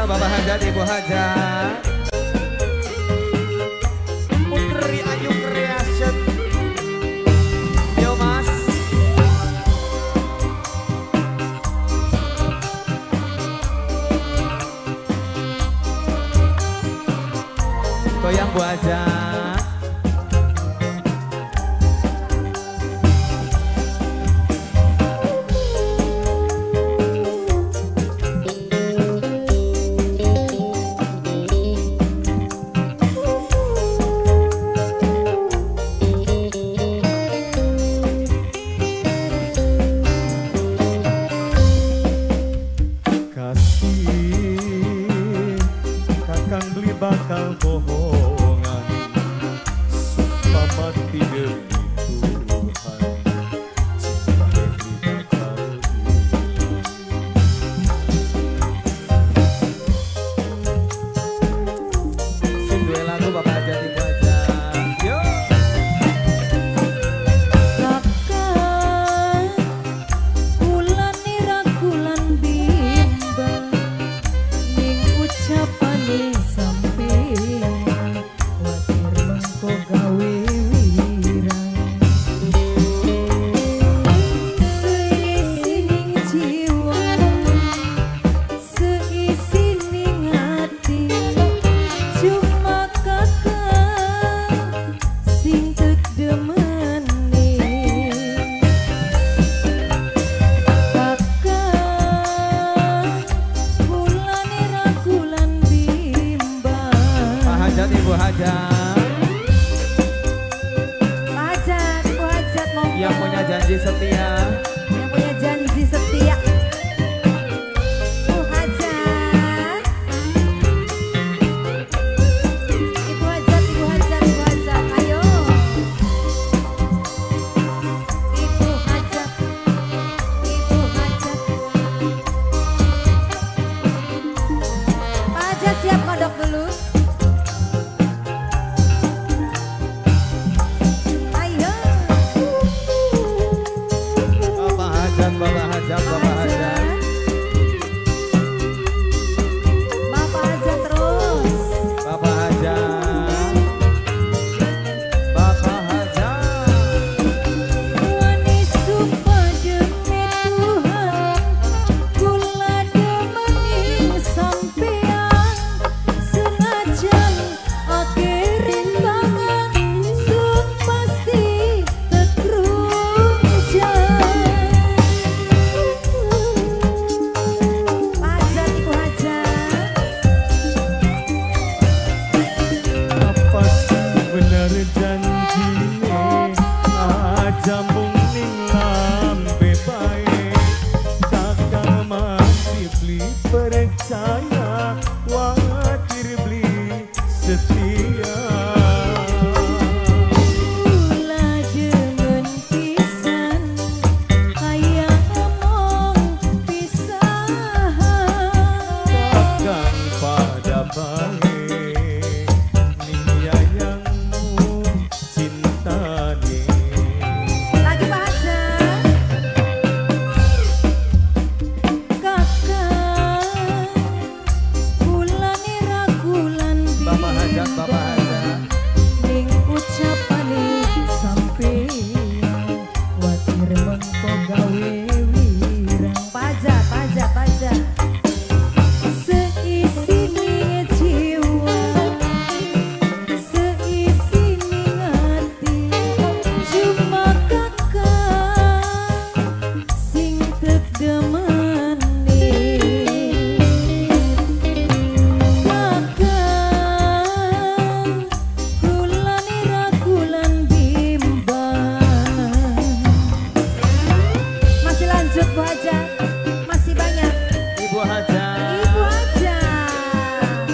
Bapak Hajat, Ibu Hajat. Putri Ayu Creation. Yo Mas. Goyang Bu Hajat. Kakang beli bakal bohongan sumpah mati demi Tuhan, cinta beli bakal hilang. Sing duwe lagu Bapak Hajat, Ibu Hajat. Yo. Kakang bulan irakulan bimbang ning ucapane sampeyan watir mengko gawe wirang seisi ning jiwa seisi ning hati cuma kakang sing tedemene kakang bulan irakulan bimbang Pak Hajat, Ibu Hajat. Pak Hajat, Ibu Hajat mau Yang punya janji setia. yang punya janji setia Bu Hajat. Ibu Hajat, Ibu Hajat, Ibu Hajat, ayo Ibu Hajat, Ibu Hajat. Pak Hajat siap kodok dulu. Ayo Bapak Hajat, Bapak Hajat, Bapak Hajat. Bapak Hajat terus. Bapak Hajat. Bapak Hajat. Wani sumpah demi Tuhan, kula demening sampean senajan akhirin tangan sun pasti tekrunjang. Pak Hajat, Ibu Hajat. Apa sih bener janjine aja mung ning lambe bae, kakang masih beli percaya watir beli setia. Kula demen pisan hayang ngomong pisahan. Kakang pada bae ning yayangmu cintane. Lagi Pak Hajat. Kakang bulan irakulan Bapak Hajat, Bapak Hajat. ning ucapane sampeyan watir mengko gawe wirang. Pak Hajat, Pak Hajat, Pak Hajat. Seisi ning jiwa seisi ning hati cuma kakang sing tedemene kakang kulan irakulan bimbang. Masih lanjut Bu Hajat, masih banyak Ibu Hajat. Ibu Hajat,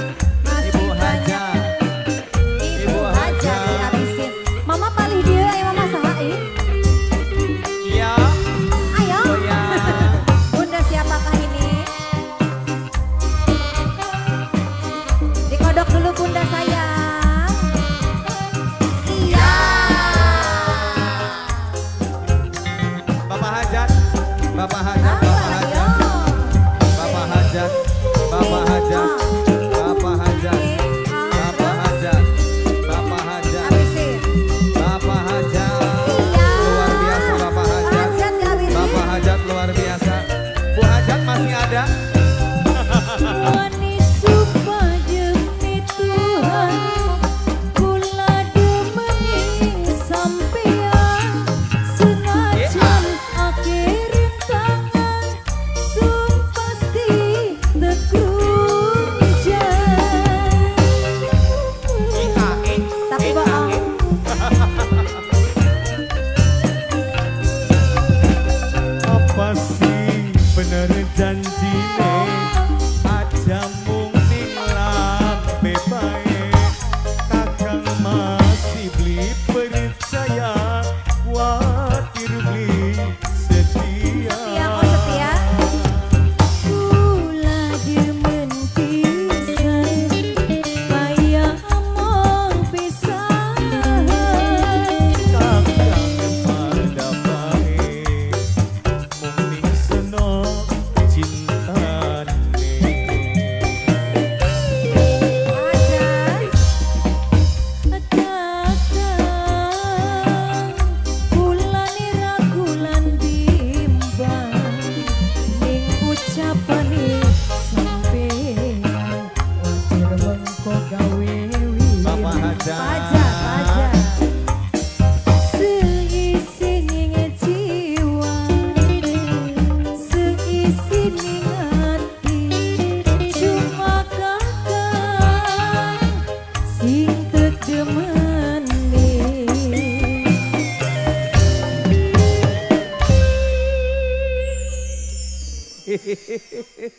masih Ibu banyak Hajat. Ibu Hajat dihabisin. Mama palih dia, Mama sahain. Iya. Ayo. Goyang. Bunda siapakah ini? Dikodok dulu Bunda sayang. Iya. Bapak Hajat. Bapak Hajat, Apa, Bapak Hajat. ayo. Bapak Hajat. Bapak Hajat.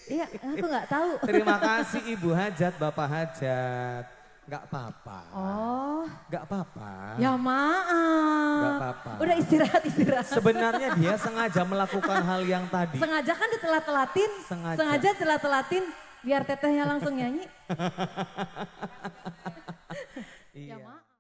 Iya, aku nggak tahu. Terima kasih Ibu Hajat, Bapak Hajat. Gak apa-apa. Oh. Gak apa-apa. Ya maaf. Gak apa-apa. Udah istirahat. Sebenarnya dia sengaja melakukan hal yang tadi. Sengaja kan ditelat-telatin. Sengaja telat-telatin biar tetehnya langsung nyanyi. Iya. Ya maaf.